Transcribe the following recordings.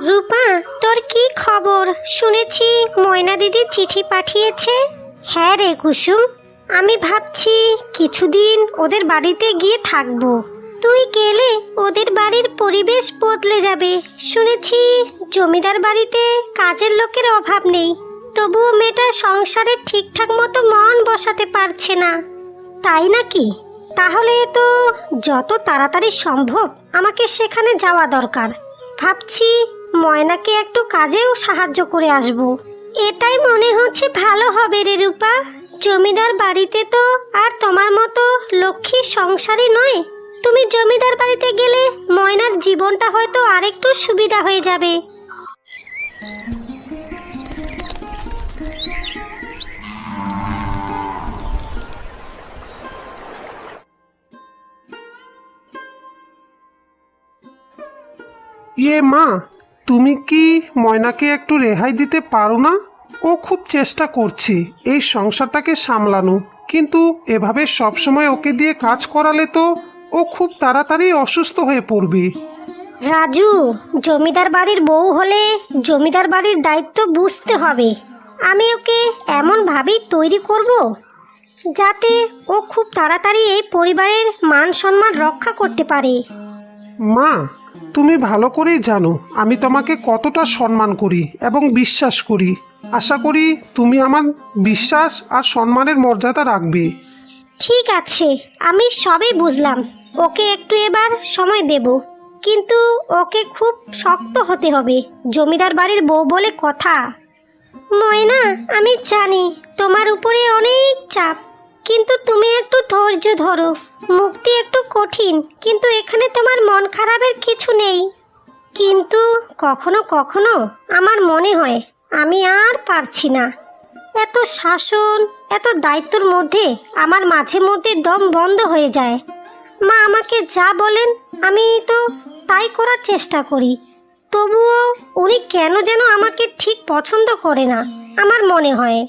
রূপা, তোর কি খবর? শুনেছি ময়না দিদি চিঠি পাঠিয়েছে। হ্যাঁ রে কুসুম, আমি ভাবছি কিছুদিন ওদের বাড়িতে গিয়ে থাকবো। তুই গেলে ওদের বাড়ির পরিবেশ বদলে যাবে। শুনেছি জমিদার বাড়িতে কাজের লোকের অভাব নেই, তবুও মেয়েটা সংসারে ঠিকঠাক মতো মন বসাতে পারছে না। তাই নাকি? তাহলে তো যত তাড়াতাড়ি সম্ভব আমাকে সেখানে যাওয়া দরকার। ভাবছি ময়নাকে একটু কাজেও সাহায্য করে আসব। এটাই মনে হচ্ছে ভালো হবে রে রূপা। জমিদার বাড়িতে তো আর তোমার মতো লক্ষ্মী সংসারই নয়। তুমি জমিদার বাড়িতে গেলে ময়নার জীবনটা হয়তো আরেকটু সুবিধা হয়ে যাবে। মা, তুমি কি ময়নাকে একটু রেহাই দিতে পারো না? ও খুব চেষ্টা করছে এই সংসারটাকে সামলানো, কিন্তু এভাবে সবসময় ওকে দিয়ে কাজ করালে তো ও খুব তাড়াতাড়ি অসুস্থ হয়ে পড়বে। রাজু, জমিদার বাড়ির বউ হলে জমিদার বাড়ির দায়িত্ব বুঝতে হবে। আমি ওকে এমনভাবেই তৈরি করব যাতে ও খুব তাড়াতাড়ি এই পরিবারের মান সম্মান রক্ষা করতে পারে। মা, তুমি ভালো করেই জানো আমি তোমাকে কতটা সম্মান করি এবং বিশ্বাস করি। আশা করি তুমি আমার বিশ্বাস আর সম্মানের মর্যাদা রাখবে। ঠিক আছে, আমি সবই বুঝলাম। ওকে একটু এবার সময় দেব, কিন্তু ওকে খুব শক্ত হতে হবে। জমিদার বাড়ির বউ বলে কথা। ময়না, আমি জানি তোমার উপরে অনেক চাপ, কিন্তু তুমি একটু ধৈর্য ধরো। মুক্তি একটু কঠিন, কিন্তু এখানে তোমার মন খারাপের কিছু নেই। কিন্তু কখনো কখনো আমার মনে হয় আমি আর পারছি না। এত শাসন, এত দায়িত্বের মধ্যে আমার মাঝে মধ্যে দম বন্ধ হয়ে যায়। মা আমাকে যা বলেন আমি তো তাই করার চেষ্টা করি, তবুও উনি কেন যেন আমাকে ঠিক পছন্দ করে না। আমার মনে হয়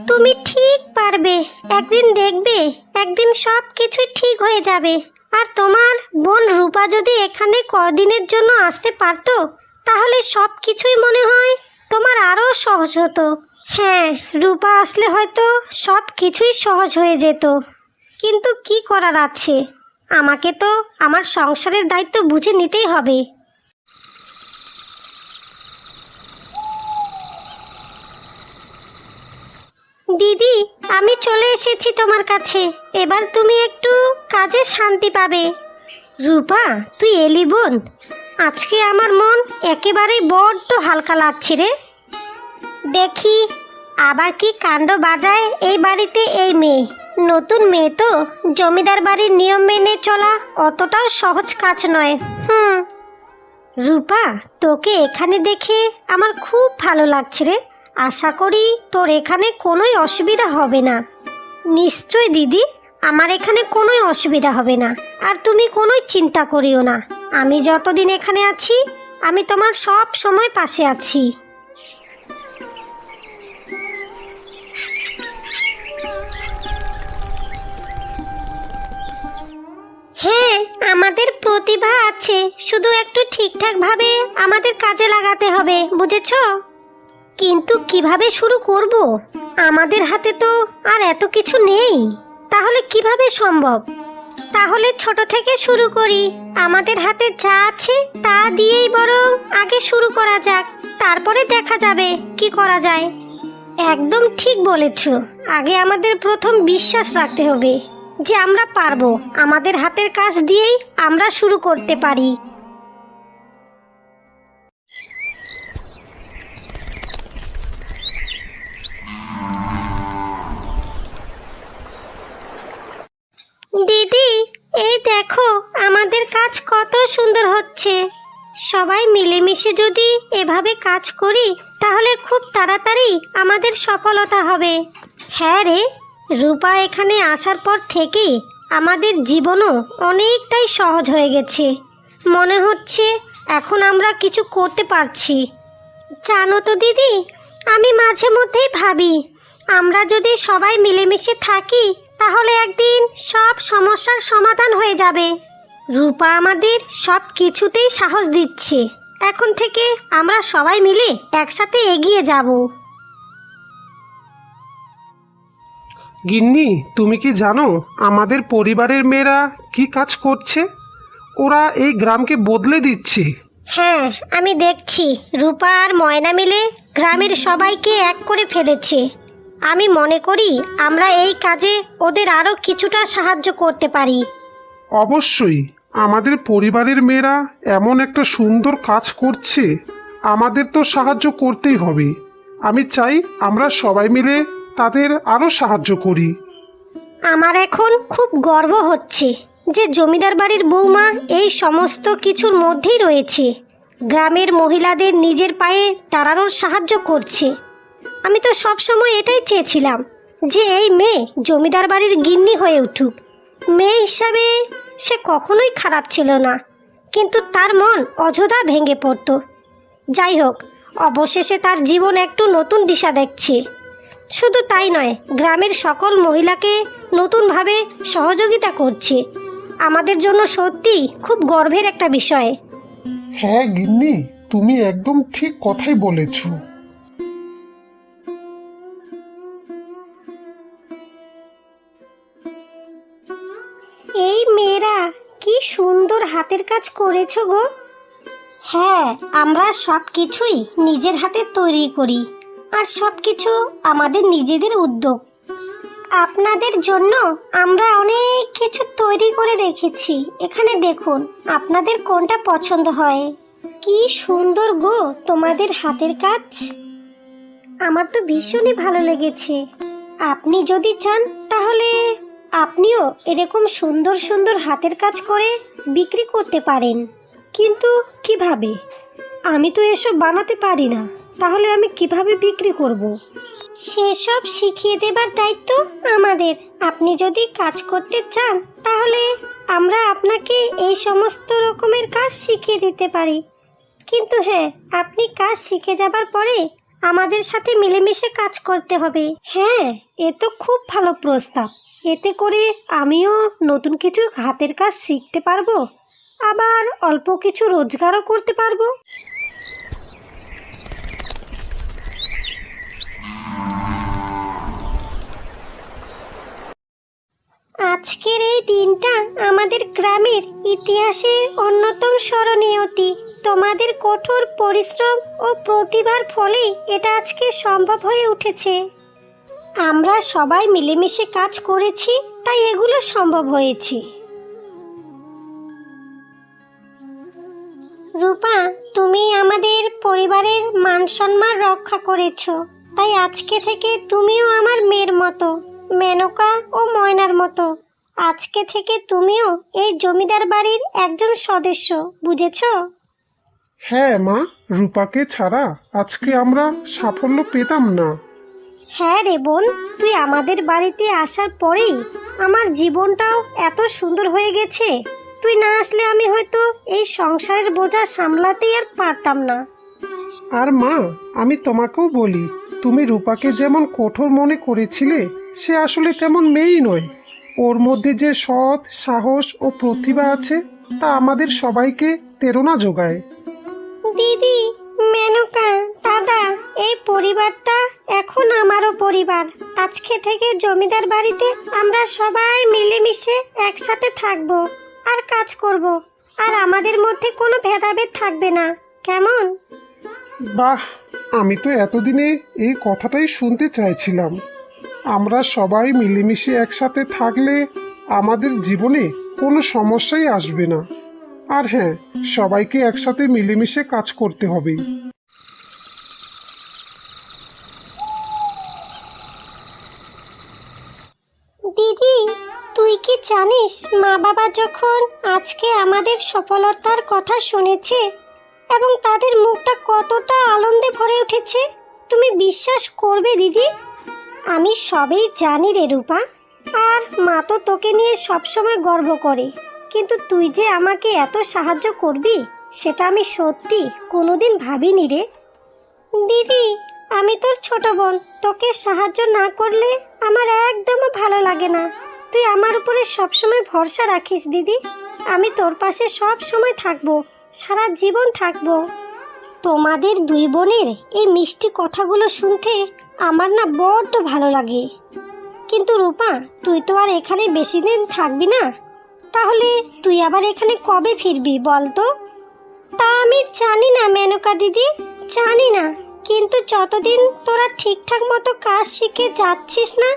তুমি ঠিক পারবে। একদিন দেখবে, একদিন সব কিছুই ঠিক হয়ে যাবে। আর তোমার বোন রূপা যদি এখানে কদিনের জন্য আসতে পারতো, তাহলে সব কিছুই মনে হয় তোমার আরও সহজ হতো। হ্যাঁ, রূপা আসলে হয়তো সব কিছুই সহজ হয়ে যেত। কিন্তু কি করার আছে, আমাকে তো আমার সংসারের দায়িত্ব বুঝে নিতেই হবে। দিদি, আমি চলে এসেছি তোমার কাছে। এবার তুমি একটু কাজে শান্তি পাবে। রূপা, তুই এলি বোন? আজকে আমার মন একেবারেই বড্ড হালকা লাগছে রে। দেখি আবার কি কাণ্ড বাজায় এই বাড়িতে এই মেয়ে। নতুন মেয়ে তো, জমিদার বাড়ির নিয়ম মেনে চলা অতটাও সহজ কাজ নয়। রূপা, তোকে এখানে দেখে আমার খুব ভালো লাগছে রে। আশা করি তোর এখানে কোনোই অসুবিধা হবে না। নিশ্চয় দিদি, আমার এখানে কোনোই অসুবিধা হবে না। আর তুমি কোনোই চিন্তা করিও না। আমি যতদিন এখানে আছি আমি তোমার সব সময় পাশে আছি। হ্যাঁ, আমাদের প্রতিভা আছে, শুধু একটু ঠিকঠাকভাবে আমাদের কাজে লাগাতে হবে, বুঝেছো? কিন্তু কিভাবে শুরু করব? আমাদের হাতে তো আর এত কিছু নেই। তাহলে কিভাবে সম্ভব? তাহলে ছোট থেকে শুরু করি। আমাদের হাতে যা আছে তা দিয়েই বরং আগে শুরু করা যাক, তারপরে দেখা যাবে কি করা যায়। একদম ঠিক বলেছ। আগে আমাদের প্রথম বিশ্বাস রাখতে হবে যে আমরা পারবো। আমাদের হাতের কাজ দিয়েই আমরা শুরু করতে পারি। দিদি, এই দেখো আমাদের কাজ কত সুন্দর হচ্ছে। সবাই মিলেমিশে যদি এভাবে কাজ করি তাহলে খুব তাড়াতাড়ি আমাদের সফলতা হবে। হ্যাঁ রে, রূপা এখানে আসার পর থেকে আমাদের জীবনও অনেকটাই সহজ হয়ে গেছে। মনে হচ্ছে এখন আমরা কিছু করতে পারছি। জানো তো দিদি, আমি মাঝে মধ্যেই ভাবি আমরা যদি সবাই মিলেমিশে থাকি তাহলে একদিন সব সমস্যার সমাধান হয়ে যাবে। রূপা আমাদের সব কিছুতেই সাহস দিচ্ছে। এখন থেকে আমরা সবাই মিলে একসাথে এগিয়ে যাব। গিন্নি, তুমি কি জানো আমাদের পরিবারের মেয়েরা কি কাজ করছে? ওরা এই গ্রামকে বদলে দিচ্ছে। হ্যাঁ, আমি দেখছি রূপা আর ময়না মিলে গ্রামের সবাইকে এক করে ফেলেছে। আমি মনে করি আমরা এই কাজে ওদের আরও কিছুটা সাহায্য করতে পারি। অবশ্যই, আমাদের পরিবারের মেয়েরা এমন একটা সুন্দর কাজ করছে, আমাদের তো সাহায্য করতেই হবে। আমি চাই আমরা সবাই মিলে তাদের আরও সাহায্য করি। আমার এখন খুব গর্ব হচ্ছে যে জমিদার বাড়ির বৌমা এই সমস্ত কিছুর মধ্যেই রয়েছে, গ্রামের মহিলাদের নিজের পায়ে দাঁড়ানোর সাহায্য করছে। আমি তো সবসময় এটাই চেয়েছিলাম যে এই মেয়ে জমিদার বাড়ির গিন্নি হয়ে উঠুক। মেয়ে হিসাবে সে কখনোই খারাপ ছিল না, কিন্তু তার মন অযথা ভেঙে পড়ত। যাই হোক, অবশেষে তার জীবন একটু নতুন দিশা দেখছে। শুধু তাই নয়, গ্রামের সকল মহিলাকে নতুনভাবে সহযোগিতা করছে। আমাদের জন্য সত্যি খুব গর্বের একটা বিষয়। হ্যাঁ গিন্নি, তুমি একদম ঠিক কথাই বলেছ। এই মেয়েরা কি সুন্দর হাতের কাজ করেছো গো। হ্যাঁ, আমরা সব কিছুই নিজের হাতে তৈরি করি, আর সব কিছু আমাদের নিজেদের উদ্যোগ। আপনাদের জন্য আমরা অনেক কিছু তৈরি করে রেখেছি। এখানে দেখুন আপনাদের কোনটা পছন্দ হয়। কি সুন্দর গো তোমাদের হাতের কাজ, আমার তো ভীষণই ভালো লেগেছে। আপনি যদি চান তাহলে আপনিও এরকম সুন্দর সুন্দর হাতের কাজ করে বিক্রি করতে পারেন। কিন্তু কিভাবে? আমি তো এসব বানাতে পারি না, তাহলে আমি কিভাবে বিক্রি করব? সেসব শিখিয়ে দেবার দায়িত্ব আমাদের। আপনি যদি কাজ করতে চান তাহলে আমরা আপনাকে এই সমস্ত রকমের কাজ শিখিয়ে দিতে পারি। কিন্তু হ্যাঁ, আপনি কাজ শিখে যাবার পরে আমাদের সাথে মিলেমিশে কাজ করতে হবে। হ্যাঁ, এ তো খুব ভালো প্রস্তাব। এতে করে আমিও নতুন কিছু হাতের কাজ শিখতে পারবো, আবার অল্প কিছু রোজগারও করতে পারবো। আজকের এই দিনটা আমাদের গ্রামের ইতিহাসের অন্যতম স্মরণীয়তি। তোমাদের কঠোর পরিশ্রম ও প্রতিভার ফলেই এটা আজকে সম্ভব হয়ে উঠেছে। আমরা সবাই মিলেমিশে কাজ করেছি, তাই এগুলো সম্ভব হয়েছে। রূপা, তুমি আমাদের পরিবারের মান সম্মান রক্ষা করেছো, তাই আজকে থেকে তুমিও আমার মেয়ের মতো, মেনকা ও ময়নার মতো। আজকে থেকে তুমিও এই জমিদার বাড়ির একজন সদস্য, বুঝেছো? হ্যাঁ মা, রূপাকে ছাড়া আজকে আমরা সাফল্য পেতাম না। হ্যাঁ রে বোন, তুই আমাদের বাড়িতে আসার পরেই আমার জীবনটাও এত সুন্দর হয়ে গেছে। তুই না আসলে আমি হয়তো এই সংসারের বোঝা সামলাতেই আর পারতাম না। আর মা, আমি তোমাকেও বলি, তুমি রূপাকে যেমন কঠোর মনে করেছিলে, সে আসলে তেমন মেয়েই নয়। ওর মধ্যে যে সৎ, সাহস ও প্রতিভা আছে, তা আমাদের সবাইকে প্রেরণা যোগায়। দিদি, মেনকা, দাদা, এই পরিবারটা এখন আমারও পরিবার। আজকে থেকে জমিদার বাড়িতে আমরা সবাই মিলেমিশে একসাথে থাকবো আর কাজ করব, আর আমাদের মধ্যে কোনো ভেদাভেদ থাকবে না। কেমন? বাহ, আমি তো এতদিনে এই কথাটাই শুনতে চাইছিলাম। আমরা সবাই মিলেমিশে একসাথে থাকলে আমাদের জীবনে কোনো সমস্যাই আসবে না। আর হ্যাঁ, সবাইকে একসাথে মিলেমিশে কাজ করতে হবে। দিদি, তুই কি জানিস মা বাবা যখন আজকে আমাদের সফলতার কথা শুনেছে এবং তাদের মুখটা কতটা আনন্দে ভরে উঠেছে? তুমি বিশ্বাস করবে দিদি? আমি সবই জানি রে রূপা, আর মা তো তোকে নিয়ে সবসময় গর্ব করে, কিন্তু তুই যে আমাকে এত সাহায্য করবি সেটা আমি সত্যি কোনোদিন ভাবিনি রে। দিদি, আমি তোর ছোট বোন, তোকে সাহায্য না করলে আমার একদমও ভালো লাগে না। তুই আমার উপরে সবসময় ভরসা রাখিস দিদি। আমি তোর পাশে সব সময় থাকবো, সারা জীবন থাকবো। তোমাদের দুই বোনের এই মিষ্টি কথাগুলো শুনতে আমার না বড্ড ভালো লাগে। কিন্তু রূপা, তুই তো আর এখানে বেশি দিন থাকবি না, তাহলে তুই আবার এখানে কবে ফিরবি বল তো? তা আমি জানি না মেনকা দিদি, জানি না, কিন্তু যতদিন তোরা ঠিকঠাক মতো কাজ শিখে যাচ্ছিস না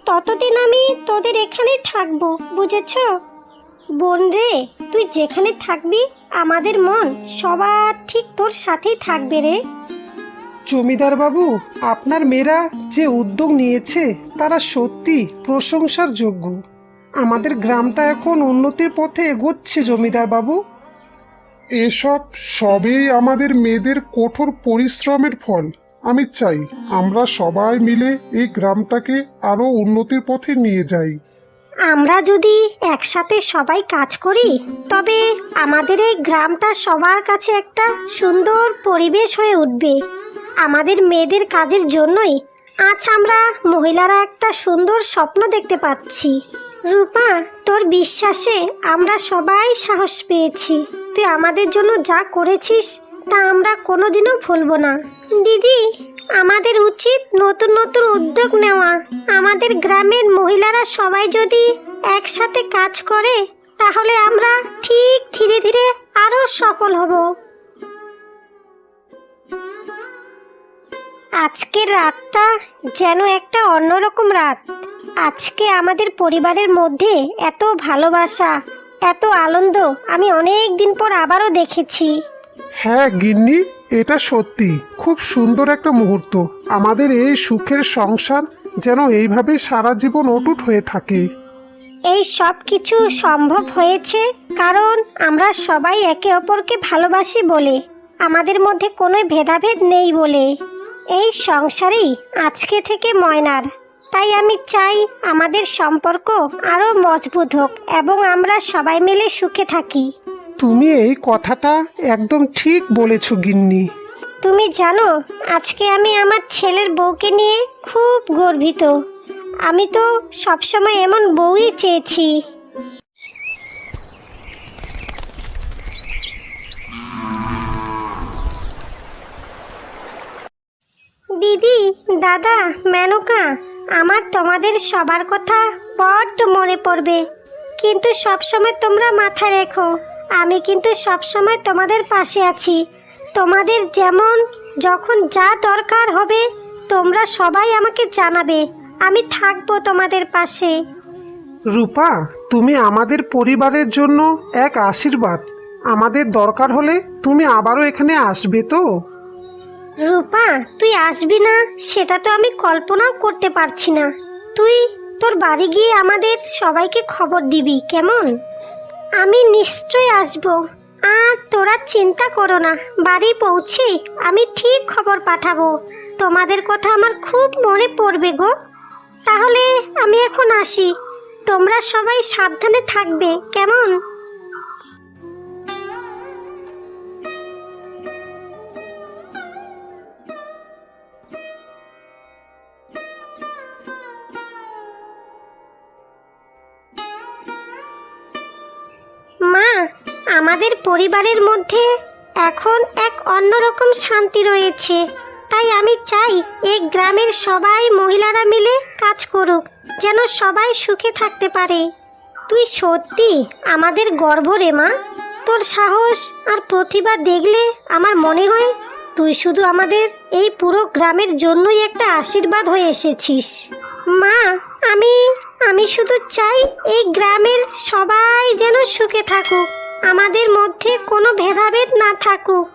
ততদিন আমি তোদের এখানেই থাকবো, বুঝেছ? বোন রে, তুই যেখানে থাকবি আমাদের মন সবার ঠিক তোর সাথেই থাকবে রে। জমিদার বাবু, আপনার মেয়েরা যে উদ্যোগ নিয়েছে তারা সত্যি প্রশংসার যোগ্য। আমাদের গ্রামটা এখন উন্নতির পথে এগোচ্ছে জমিদার বাবু। এসব সবই আমাদের মেয়েদের কঠোর পরিশ্রমের ফল। আমি চাই আমরা সবাই মিলে এই গ্রামটাকে আরো উন্নতির পথে নিয়ে যাই। আমরা যদি একসাথে সবাই কাজ করি তবে আমাদের এই গ্রামটা সবার কাছে একটা সুন্দর পরিবেশ হয়ে উঠবে। আমাদের মেয়েদের কাজের জন্যই আজ আমরা মহিলারা একটা সুন্দর স্বপ্ন দেখতে পাচ্ছি। রূপা, তোর বিশ্বাসে আমরা সবাই সাহস পেয়েছি। তুই আমাদের জন্য যা করেছিস তা আমরা কোনোদিনও ভুলবো না। দিদি, আমাদের উচিত নতুন নতুন উদ্যোগ নেওয়া। আমাদের গ্রামের মহিলারা সবাই যদি একসাথে কাজ করে তাহলে আমরা ঠিক ধীরে ধীরে আরো সফল হব। আজকের রাতটা যেন একটা অন্যরকম রাত। আজকে আমাদের পরিবারের মধ্যে এত ভালোবাসা, এত আনন্দ আমি অনেক দিন পর আবারও দেখেছি। হ্যাঁ গিন্নি, এটা সত্যি খুব সুন্দর একটা মুহূর্ত। আমাদের এই সুখের সংসার যেন এইভাবে সারা জীবন অটুট হয়ে থাকে। এই সব কিছু সম্ভব হয়েছে কারণ আমরা সবাই একে অপরকে ভালোবাসি বলে, আমাদের মধ্যে কোনো ভেদাভেদ নেই বলে। এই সংসারেই আজকে থেকে ময়নার। তাই আমি চাই আমাদের সম্পর্ক আরও মজবুত হোক এবং আমরা সবাই মিলে সুখে থাকি। তুমি এই কথাটা একদম ঠিক বলেছ গিন্নি। তুমি জানো, আজকে আমি আমার ছেলের বউকে নিয়ে খুব গর্বিত। আমি তো সবসময় এমন বউই চেয়েছি। দিদি, দাদা, মেনকা, আমার তোমাদের সবার কথা বড্ড মনে পড়বে। কিন্তু সবসময় তোমরা মাথায় রেখো, আমি কিন্তু সবসময় তোমাদের পাশে আছি। তোমাদের যেমন যখন যা দরকার হবে তোমরা সবাই আমাকে জানাবে, আমি থাকবো তোমাদের পাশে। রূপা, তুমি আমাদের পরিবারের জন্য এক আশীর্বাদ। আমাদের দরকার হলে তুমি আবারও এখানে আসবে তো? রূপা, তুই আসবি না সেটা তো আমি কল্পনাও করতে পারছি না। তুই তোর বাড়ি গিয়ে আমাদের সবাইকে খবর দিবি, কেমন? আমি নিশ্চয় আসব। আর তোরা চিন্তা করো না, বাড়ি পৌঁছে আমি ঠিক খবর পাঠাবো। তোমাদের কথা আমার খুব মনে পড়বে গো। তাহলে আমি এখন আসি, তোমরা সবাই সাবধানে থাকবে, কেমন? মা, আমাদের পরিবারের মধ্যে এখন এক অন্যরকম শান্তি রয়েছে। তাই আমি চাই এই গ্রামের সবাই মহিলারা মিলে কাজ করুক, যেন সবাই সুখে থাকতে পারে। তুই সত্যি আমাদের গর্ব রে মা। তোর সাহস আর প্রতিভা দেখলে আমার মনে হয় তুই শুধু আমাদের এই পুরো গ্রামের জন্যই একটা আশীর্বাদ হয়ে এসেছিস। মা, আমি শুধু চাই এই গ্রামের সবাই যেন সুখে থাকুক, আমাদের মধ্যে কোনো ভেদাভেদ না থাকুক।